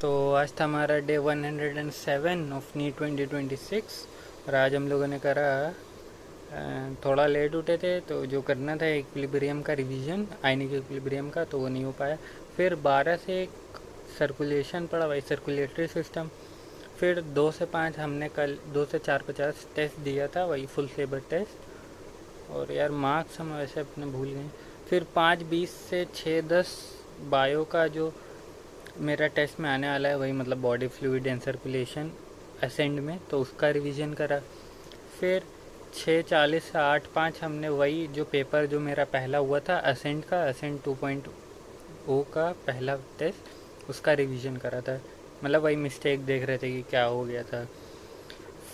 तो आज था हमारा डे 107 ऑफ नी 2026 और आज हम लोगों ने करा थोड़ा लेट उठे थे तो जो करना था इक्विलिब्रियम का रिवीजन आयनिक इक्विलिब्रियम का तो वो नहीं हो पाया। फिर 12 से एक सर्कुलेशन पड़ा वही सर्कुलेटरी सिस्टम। फिर 2 से 5 हमने कल 2 से 4 50 टेस्ट दिया था वही फुल सेबर टेस्ट। और यार मार्क्स हम वैसे अपने भूल गए। फिर 5 20 से 6 10 बायो का जो मेरा टेस्ट में आने वाला है वही मतलब body fluid and circulation ascend में तो उसका रिवीजन करा। फिर 6:40 से 8:05 हमने वही जो पेपर जो मेरा पहला हुआ था असेंड का असेंड 2.0 का पहला टेस्ट उसका रिवीजन करा था। मतलब वही मिस्टेक देख रहे थे कि क्या हो गया था।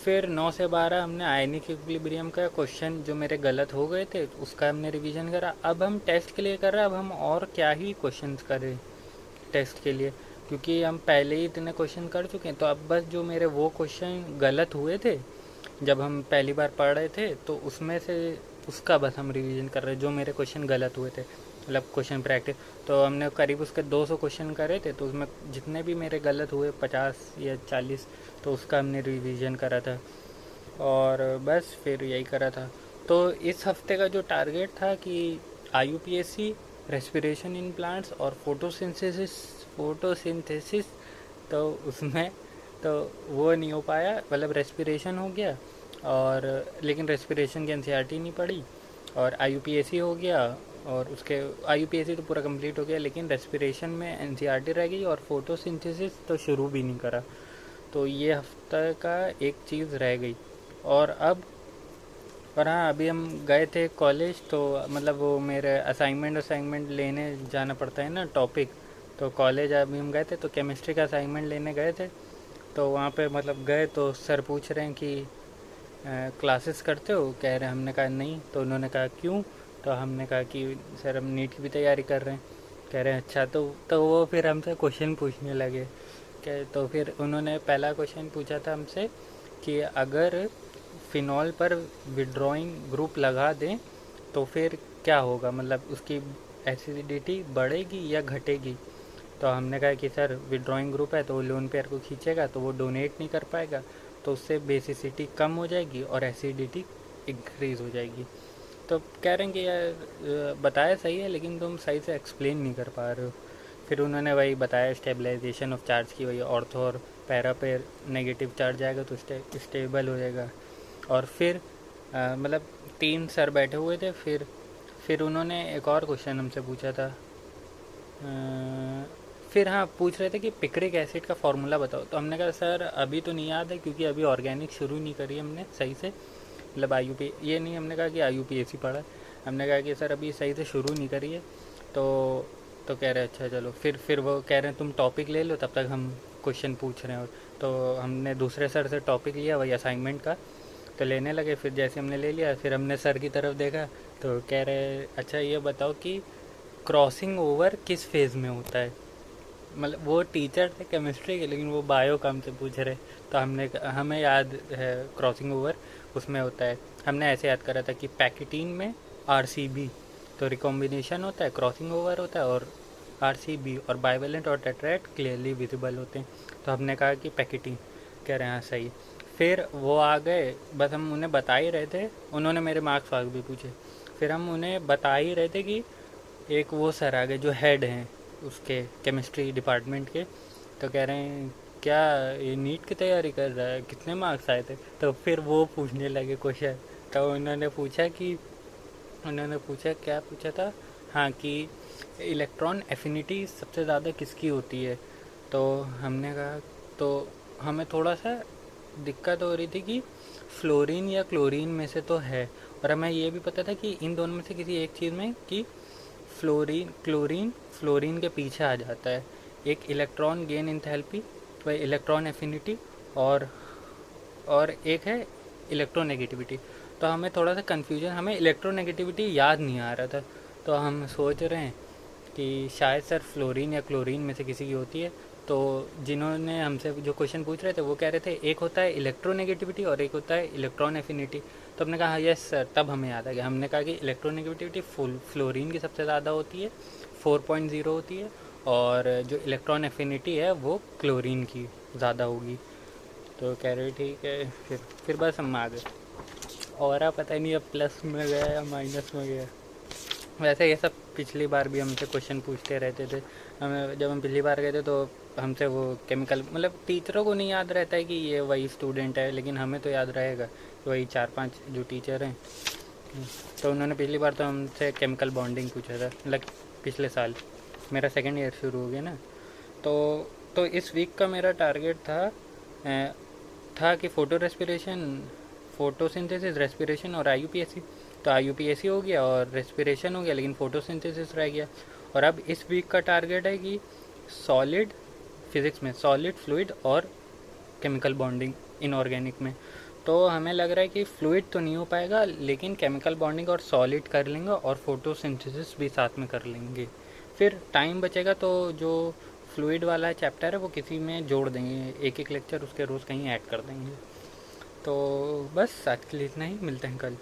फिर 9 से 12 हमने आयनिक इक्विलिब्रियम का क्वेश्चन जो मेरे गलत हो गए थे उसका हमने रिवीजन करा। अब हम टेस्ट के लिए कर रहे हैं, अब हम और क्या ही क्वेश्चंस करें टेस्ट के लिए, क्योंकि हम पहले ही इतने क्वेश्चन कर चुके हैं। तो अब बस जो मेरे वो क्वेश्चन गलत हुए थे जब हम पहली बार पढ़ रहे थे तो उसमें से उसका बस हम रिवीजन कर रहे हैं जो मेरे क्वेश्चन गलत हुए थे, मतलब क्वेश्चन प्रैक्टिस। तो हमने करीब उसके 200 क्वेश्चन करे थे तो उसमें जितने भी मेरे गलत हुए 50 या 40 तो उसका हमने रिवीजन करा था। और बस फिर यही करा था। तो इस हफ्ते का जो टारगेट था कि IUPAC रेस्पिरेशन इन प्लांट्स और फोटोसिंथेसिस तो उसमें तो वो नहीं हो पाया। मतलब रेस्पिरेशन हो गया और लेकिन रेस्पिरेशन की NCERT नहीं पड़ी। और IUPAC हो गया और उसके IUPAC तो पूरा कंप्लीट हो गया लेकिन रेस्पिरेशन में NCERT रह गई और फोटोसिंथेसिस तो शुरू भी नहीं करा। तो ये हफ्ते का एक चीज़ रह गई। और अब पर हाँ अभी हम गए थे कॉलेज तो मतलब वो मेरे असाइनमेंट लेने जाना पड़ता है ना टॉपिक। तो कॉलेज अभी हम गए थे तो केमिस्ट्री का असाइनमेंट लेने गए थे। तो वहाँ पे मतलब गए तो सर पूछ रहे हैं कि क्लासेस करते हो, कह रहे हैं। हमने कहा नहीं। तो उन्होंने कहा क्यों। तो हमने कहा कि सर हम नीट की भी तैयारी कर रहे हैं। कह रहे हैं अच्छा। तो वो फिर हमसे क्वेश्चन पूछने लगे। तो फिर उन्होंने पहला क्वेश्चन पूछा था हमसे कि अगर फिनॉल पर विड्रॉइंग ग्रुप लगा दें तो फिर क्या होगा, मतलब उसकी एसिडिटी बढ़ेगी या घटेगी। तो हमने कहा कि सर विड्रॉइंग ग्रुप है तो वो लोन पेयर को खींचेगा तो वो डोनेट नहीं कर पाएगा तो उससे बेसिसिटी कम हो जाएगी और एसिडिटी इंक्रीज़ हो जाएगी। तो कह रहे हैं कि यार बताया सही है लेकिन तुम सही से एक्सप्लेन नहीं कर पा रहे हो। फिर उन्होंने वही बताया स्टेबलाइजेशन ऑफ चार्ज की, वही ऑर्थो और पैरा पे नेगेटिव चार्ज आएगा तो स्टेबल हो जाएगा। और फिर मतलब 3 सर बैठे हुए थे। फिर उन्होंने एक और क्वेश्चन हमसे पूछा था। फिर हाँ पूछ रहे थे कि पिक्रिक एसिड का फार्मूला बताओ। तो हमने कहा सर अभी तो नहीं याद है क्योंकि अभी ऑर्गेनिक शुरू नहीं करी हमने सही से। मतलब IUP ये नहीं हमने कहा कि IUPAC पढ़ा है। हमने कहा कि सर अभी सही से शुरू नहीं करी है। तो कह रहे अच्छा चलो। फिर वो कह रहे हैं तुम टॉपिक ले लो तब तक हम क्वेश्चन पूछ रहे हैं। और तो हमने दूसरे सर से टॉपिक लिया वही असाइनमेंट का। तो लेने लगे। फिर जैसे हमने ले लिया फिर हमने सर की तरफ देखा तो कह रहे अच्छा ये बताओ कि क्रॉसिंग ओवर किस फेज़ में होता है। मतलब वो टीचर थे केमिस्ट्री के लेकिन वो बायो का हमसे पूछ रहे। तो हमें याद है क्रॉसिंग ओवर उसमें होता है। हमने ऐसे याद करा था कि पैकेटीन में RCB तो रिकॉम्बिनेशन होता है, क्रॉसिंग ओवर होता है और RCB और बाइवेलेंट और टेट्राएड क्लियरली विजिबल होते हैं। तो हमने कहा कि पैकेटीन। कह रहे हैं हाँ सही। फिर वो आ गए, बस हम उन्हें बता ही रहे थे। उन्होंने मेरे मार्क्स वार्क्स भी पूछे। फिर हम उन्हें बता ही रहे थे कि एक वो सर आ गए जो हेड हैं उसके केमिस्ट्री डिपार्टमेंट के। तो कह रहे हैं क्या ये नीट की तैयारी कर रहा है, कितने मार्क्स आए थे। तो फिर वो पूछने लगे क्वेश्चन। तो उन्होंने पूछा क्या पूछा था, हाँ कि इलेक्ट्रॉन एफिनिटी सबसे ज़्यादा किसकी होती है। तो हमने कहा तो हमें थोड़ा सा दिक्कत हो रही थी कि फ्लोरीन या क्लोरीन में से तो है। और हमें ये भी पता था कि इन दोनों में से किसी एक चीज़ में कि फ्लोरीन के पीछे आ जाता है। एक इलेक्ट्रॉन गेन इंथैल्पी व इलेक्ट्रॉन एफिनिटी और एक है इलेक्ट्रोनेगेटिविटी। तो हमें थोड़ा सा कन्फ्यूजन, हमें इलेक्ट्रोनेगेटिविटी याद नहीं आ रहा था। तो हम सोच रहे हैं कि शायद सर फ्लोरीन या क्लोरीन में से किसी की होती है। तो जिन्होंने हमसे जो क्वेश्चन पूछ रहे थे वो कह रहे थे एक होता है इलेक्ट्रोनेगेटिविटी और एक होता है इलेक्ट्रॉन एफिनिटी। तो हमने कहा यस सर। तब हमें याद आ गया। हमने कहा कि इलेक्ट्रोनेगेटिविटी फ्लोरीन की सबसे ज़्यादा होती है 4.0 होती है और जो इलेक्ट्रॉन एफिनिटी है वो क्लोरीन की ज़्यादा होगी। तो कह रहे ठीक है, फिर बस हम आ गए। और आप पता ही नहीं अब प्लस में गया या माइनस में गया। वैसे ये सब पिछली बार भी हमसे क्वेश्चन पूछते रहते थे। हमें जब हम पिछली बार गए थे तो हमसे वो केमिकल, मतलब टीचरों को नहीं याद रहता है कि ये वही स्टूडेंट है, लेकिन हमें तो याद रहेगा कि वही 4-5 जो टीचर हैं। तो उन्होंने पिछली बार तो हमसे केमिकल बॉन्डिंग पूछा था, मतलब पिछले साल। मेरा सेकेंड ईयर शुरू हो गया ना। तो इस वीक का मेरा टारगेट था कि फ़ोटो रेस्पिरेशन, फोटोसिंथेसिस, रेस्पिरेशन और आईयूपीएसी। तो आईयूपीएसी हो गया और रेस्पिरेशन हो गया, लेकिन फोटोसिंथेसिस रह गया। और अब इस वीक का टारगेट है कि सॉलिड फिज़िक्स में सॉलिड, फ्लूइड और केमिकल बॉन्डिंग इनऑर्गेनिक में। तो हमें लग रहा है कि फ्लूइड तो नहीं हो पाएगा, लेकिन केमिकल बॉन्डिंग और सॉलिड कर लेंगे और फोटोसिंथेसिस भी साथ में कर लेंगे। फिर टाइम बचेगा तो जो फ्लूइड वाला चैप्टर है वो किसी में जोड़ देंगे, एक एक लेक्चर उसके रोज़ कहीं ऐड कर देंगे। तो बस आज के लिए इतना ही, मिलते हैं कल।